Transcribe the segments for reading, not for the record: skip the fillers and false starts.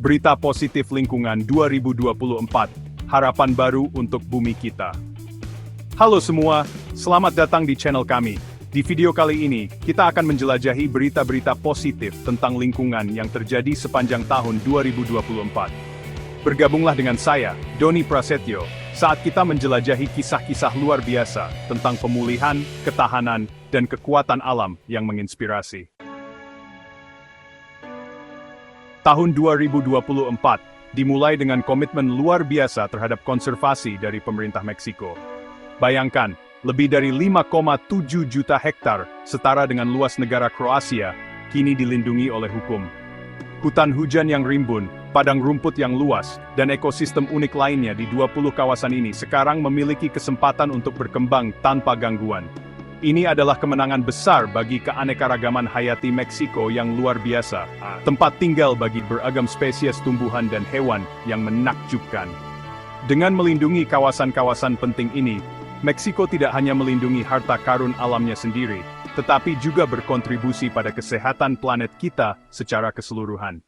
Berita Positif Lingkungan 2024, harapan baru untuk bumi kita. Halo semua, selamat datang di channel kami. Di video kali ini, kita akan menjelajahi berita-berita positif tentang lingkungan yang terjadi sepanjang tahun 2024. Bergabunglah dengan saya, Doni Prasetyo, saat kita menjelajahi kisah-kisah luar biasa tentang pemulihan, ketahanan, dan kekuatan alam yang menginspirasi. Tahun 2024 dimulai dengan komitmen luar biasa terhadap konservasi dari pemerintah Meksiko. Bayangkan, lebih dari 5,7 juta hektar, setara dengan luas negara Kroasia, kini dilindungi oleh hukum. Hutan hujan yang rimbun, padang rumput yang luas, dan ekosistem unik lainnya di 20 kawasan ini sekarang memiliki kesempatan untuk berkembang tanpa gangguan. Ini adalah kemenangan besar bagi keanekaragaman hayati Meksiko yang luar biasa, tempat tinggal bagi beragam spesies tumbuhan dan hewan yang menakjubkan. Dengan melindungi kawasan-kawasan penting ini, Meksiko tidak hanya melindungi harta karun alamnya sendiri, tetapi juga berkontribusi pada kesehatan planet kita secara keseluruhan.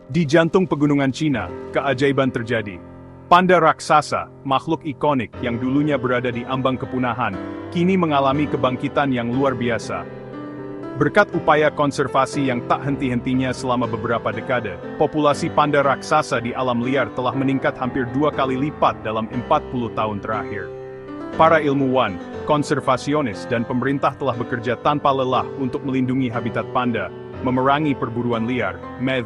Di jantung pegunungan Cina, keajaiban terjadi. Panda raksasa, makhluk ikonik yang dulunya berada di ambang kepunahan, kini mengalami kebangkitan yang luar biasa. Berkat upaya konservasi yang tak henti-hentinya selama beberapa dekade, populasi panda raksasa di alam liar telah meningkat hampir 2 kali lipat dalam 40 tahun terakhir. Para ilmuwan, konservasionis, dan pemerintah telah bekerja tanpa lelah untuk melindungi habitat panda, memerangi perburuan liar,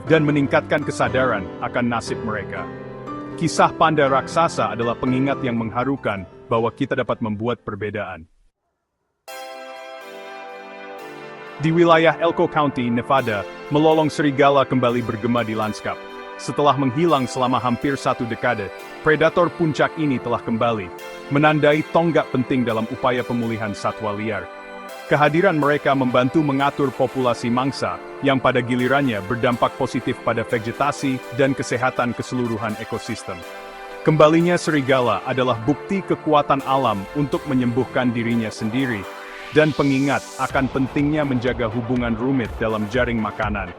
dan meningkatkan kesadaran akan nasib mereka. Kisah panda raksasa adalah pengingat yang mengharukan bahwa kita dapat membuat perbedaan. Di wilayah Elko County, Nevada, melolong serigala kembali bergema di lanskap. Setelah menghilang selama hampir 1 dekade, predator puncak ini telah kembali, menandai tonggak penting dalam upaya pemulihan satwa liar. Kehadiran mereka membantu mengatur populasi mangsa, yang pada gilirannya berdampak positif pada vegetasi dan kesehatan keseluruhan ekosistem. Kembalinya serigala adalah bukti kekuatan alam untuk menyembuhkan dirinya sendiri, dan pengingat akan pentingnya menjaga hubungan rumit dalam jaring makanan.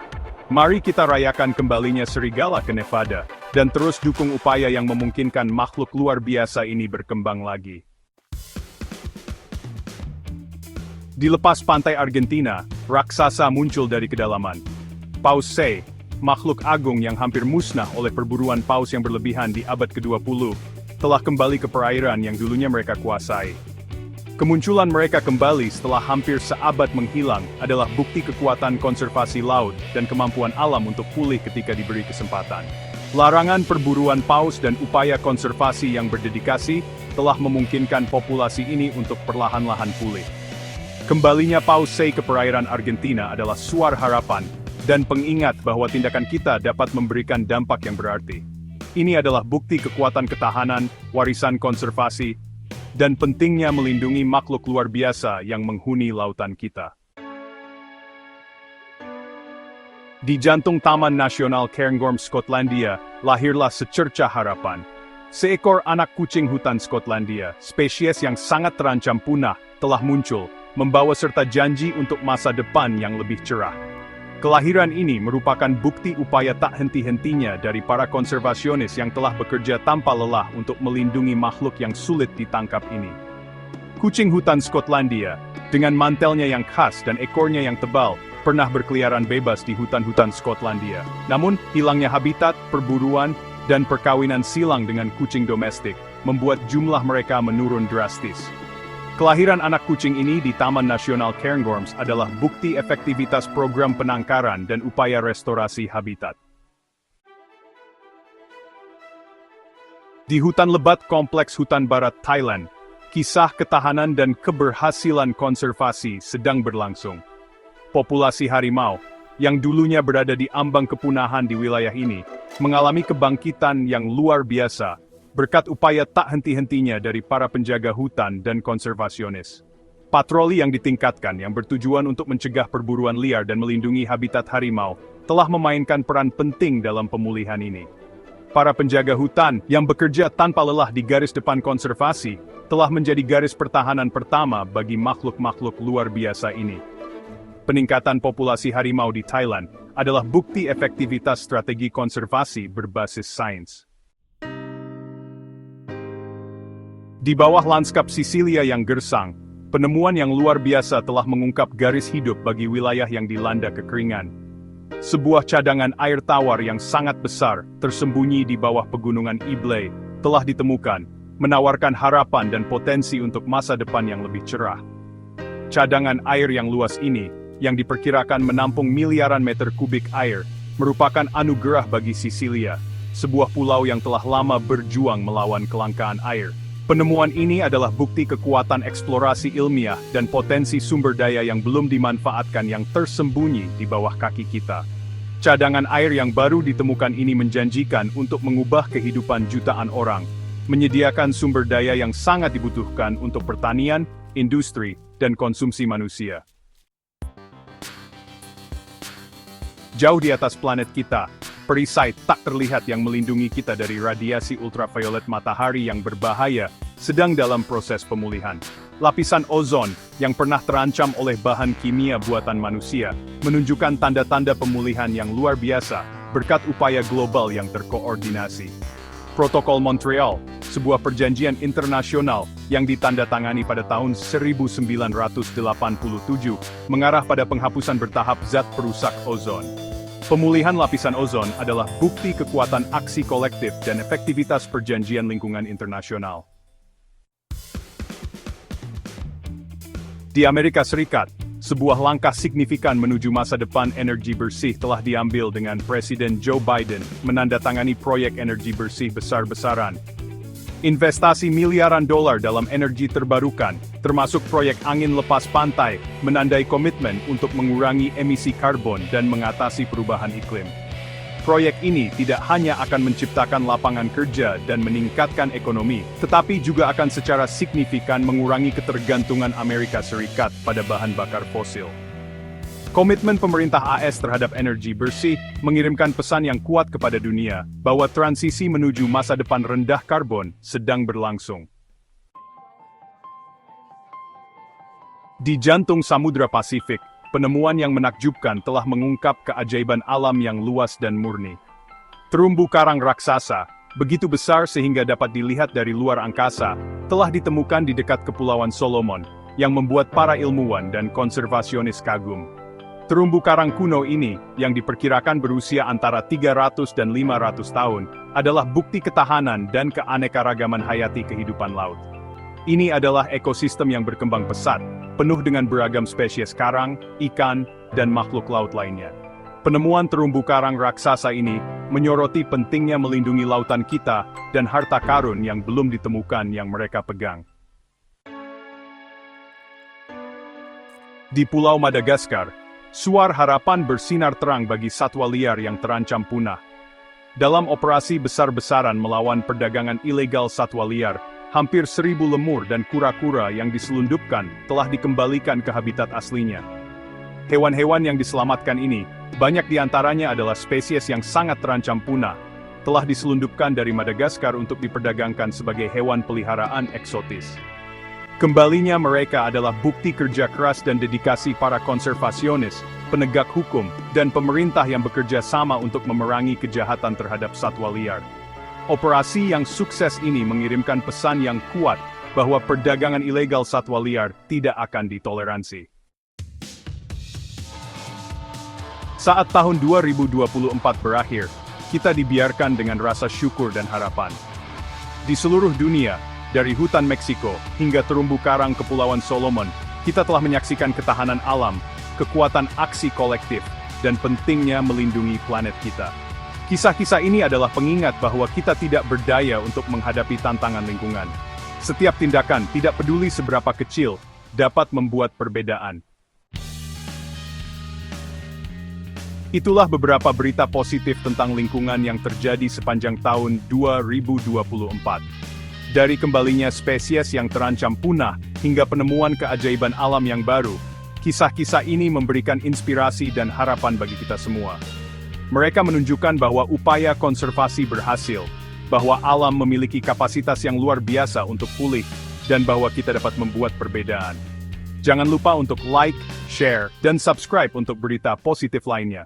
Mari kita rayakan kembalinya serigala ke Nevada, dan terus dukung upaya yang memungkinkan makhluk luar biasa ini berkembang lagi. Di lepas pantai Argentina, raksasa muncul dari kedalaman. Paus Sei, makhluk agung yang hampir musnah oleh perburuan paus yang berlebihan di abad ke-20, telah kembali ke perairan yang dulunya mereka kuasai. Kemunculan mereka kembali setelah hampir seabad menghilang adalah bukti kekuatan konservasi laut dan kemampuan alam untuk pulih ketika diberi kesempatan. Larangan perburuan paus dan upaya konservasi yang berdedikasi telah memungkinkan populasi ini untuk perlahan-lahan pulih. Kembalinya Paus Sei ke perairan Argentina adalah suara harapan dan pengingat bahwa tindakan kita dapat memberikan dampak yang berarti. Ini adalah bukti kekuatan ketahanan, warisan konservasi, dan pentingnya melindungi makhluk luar biasa yang menghuni lautan kita. Di jantung Taman Nasional Cairngorm, Skotlandia, lahirlah secercah harapan. Seekor anak kucing hutan Skotlandia, spesies yang sangat terancam punah, telah muncul, membawa serta janji untuk masa depan yang lebih cerah. Kelahiran ini merupakan bukti upaya tak henti-hentinya dari para konservasionis yang telah bekerja tanpa lelah untuk melindungi makhluk yang sulit ditangkap ini. Kucing hutan Skotlandia, dengan mantelnya yang khas dan ekornya yang tebal, pernah berkeliaran bebas di hutan-hutan Skotlandia. Namun, hilangnya habitat, perburuan, dan perkawinan silang dengan kucing domestik, membuat jumlah mereka menurun drastis. Kelahiran anak kucing ini di Taman Nasional Cairngorm adalah bukti efektivitas program penangkaran dan upaya restorasi habitat. Di hutan lebat kompleks hutan barat Thailand, kisah ketahanan dan keberhasilan konservasi sedang berlangsung. Populasi harimau, yang dulunya berada di ambang kepunahan di wilayah ini, mengalami kebangkitan yang luar biasa, berkat upaya tak henti-hentinya dari para penjaga hutan dan konservasionis. Patroli yang ditingkatkan yang bertujuan untuk mencegah perburuan liar dan melindungi habitat harimau, telah memainkan peran penting dalam pemulihan ini. Para penjaga hutan yang bekerja tanpa lelah di garis depan konservasi, telah menjadi garis pertahanan pertama bagi makhluk-makhluk luar biasa ini. Peningkatan populasi harimau di Thailand adalah bukti efektivitas strategi konservasi berbasis sains. Di bawah lanskap Sisilia yang gersang, penemuan yang luar biasa telah mengungkap garis hidup bagi wilayah yang dilanda kekeringan. Sebuah cadangan air tawar yang sangat besar, tersembunyi di bawah pegunungan Iblay, telah ditemukan, menawarkan harapan dan potensi untuk masa depan yang lebih cerah. Cadangan air yang luas ini, yang diperkirakan menampung miliaran meter kubik air, merupakan anugerah bagi Sisilia, sebuah pulau yang telah lama berjuang melawan kelangkaan air. Penemuan ini adalah bukti kekuatan eksplorasi ilmiah dan potensi sumber daya yang belum dimanfaatkan yang tersembunyi di bawah kaki kita. Cadangan air yang baru ditemukan ini menjanjikan untuk mengubah kehidupan jutaan orang, menyediakan sumber daya yang sangat dibutuhkan untuk pertanian, industri, dan konsumsi manusia. Jauh di atas planet kita, perisai tak terlihat yang melindungi kita dari radiasi ultraviolet matahari yang berbahaya sedang dalam proses pemulihan. Lapisan ozon yang pernah terancam oleh bahan kimia buatan manusia menunjukkan tanda-tanda pemulihan yang luar biasa berkat upaya global yang terkoordinasi. Protokol Montreal, sebuah perjanjian internasional yang ditandatangani pada tahun 1987, mengarah pada penghapusan bertahap zat perusak ozon. Pemulihan lapisan ozon adalah bukti kekuatan aksi kolektif dan efektivitas perjanjian lingkungan internasional. Di Amerika Serikat, sebuah langkah signifikan menuju masa depan energi bersih telah diambil dengan Presiden Joe Biden menandatangani proyek energi bersih besar-besaran. Investasi miliaran dolar dalam energi terbarukan, termasuk proyek angin lepas pantai, menandai komitmen untuk mengurangi emisi karbon dan mengatasi perubahan iklim. Proyek ini tidak hanya akan menciptakan lapangan kerja dan meningkatkan ekonomi, tetapi juga akan secara signifikan mengurangi ketergantungan Amerika Serikat pada bahan bakar fosil. Komitmen pemerintah AS terhadap energi bersih mengirimkan pesan yang kuat kepada dunia bahwa transisi menuju masa depan rendah karbon sedang berlangsung. Di jantung Samudra Pasifik, penemuan yang menakjubkan telah mengungkap keajaiban alam yang luas dan murni. Terumbu karang raksasa, begitu besar sehingga dapat dilihat dari luar angkasa, telah ditemukan di dekat Kepulauan Solomon, yang membuat para ilmuwan dan konservasionis kagum. Terumbu karang kuno ini, yang diperkirakan berusia antara 300 dan 500 tahun, adalah bukti ketahanan dan keanekaragaman hayati kehidupan laut. Ini adalah ekosistem yang berkembang pesat, penuh dengan beragam spesies karang, ikan, dan makhluk laut lainnya. Penemuan terumbu karang raksasa ini menyoroti pentingnya melindungi lautan kita dan harta karun yang belum ditemukan yang mereka pegang. Di Pulau Madagaskar, suar harapan bersinar terang bagi satwa liar yang terancam punah. Dalam operasi besar-besaran melawan perdagangan ilegal satwa liar, hampir 1.000 lemur dan kura-kura yang diselundupkan telah dikembalikan ke habitat aslinya. Hewan-hewan yang diselamatkan ini, banyak diantaranya adalah spesies yang sangat terancam punah, telah diselundupkan dari Madagaskar untuk diperdagangkan sebagai hewan peliharaan eksotis. Kembalinya mereka adalah bukti kerja keras dan dedikasi para konservasionis, penegak hukum, dan pemerintah yang bekerja sama untuk memerangi kejahatan terhadap satwa liar. Operasi yang sukses ini mengirimkan pesan yang kuat bahwa perdagangan ilegal satwa liar tidak akan ditoleransi. Saat tahun 2024 berakhir, kita dibiarkan dengan rasa syukur dan harapan. Di seluruh dunia, dari hutan Meksiko hingga terumbu karang Kepulauan Solomon, kita telah menyaksikan ketahanan alam, kekuatan aksi kolektif, dan pentingnya melindungi planet kita. Kisah-kisah ini adalah pengingat bahwa kita tidak berdaya untuk menghadapi tantangan lingkungan. Setiap tindakan, tidak peduli seberapa kecil, dapat membuat perbedaan. Itulah beberapa berita positif tentang lingkungan yang terjadi sepanjang tahun 2024. Dari kembalinya spesies yang terancam punah, hingga penemuan keajaiban alam yang baru, kisah-kisah ini memberikan inspirasi dan harapan bagi kita semua. Mereka menunjukkan bahwa upaya konservasi berhasil, bahwa alam memiliki kapasitas yang luar biasa untuk pulih, dan bahwa kita dapat membuat perbedaan. Jangan lupa untuk like, share, dan subscribe untuk berita positif lainnya.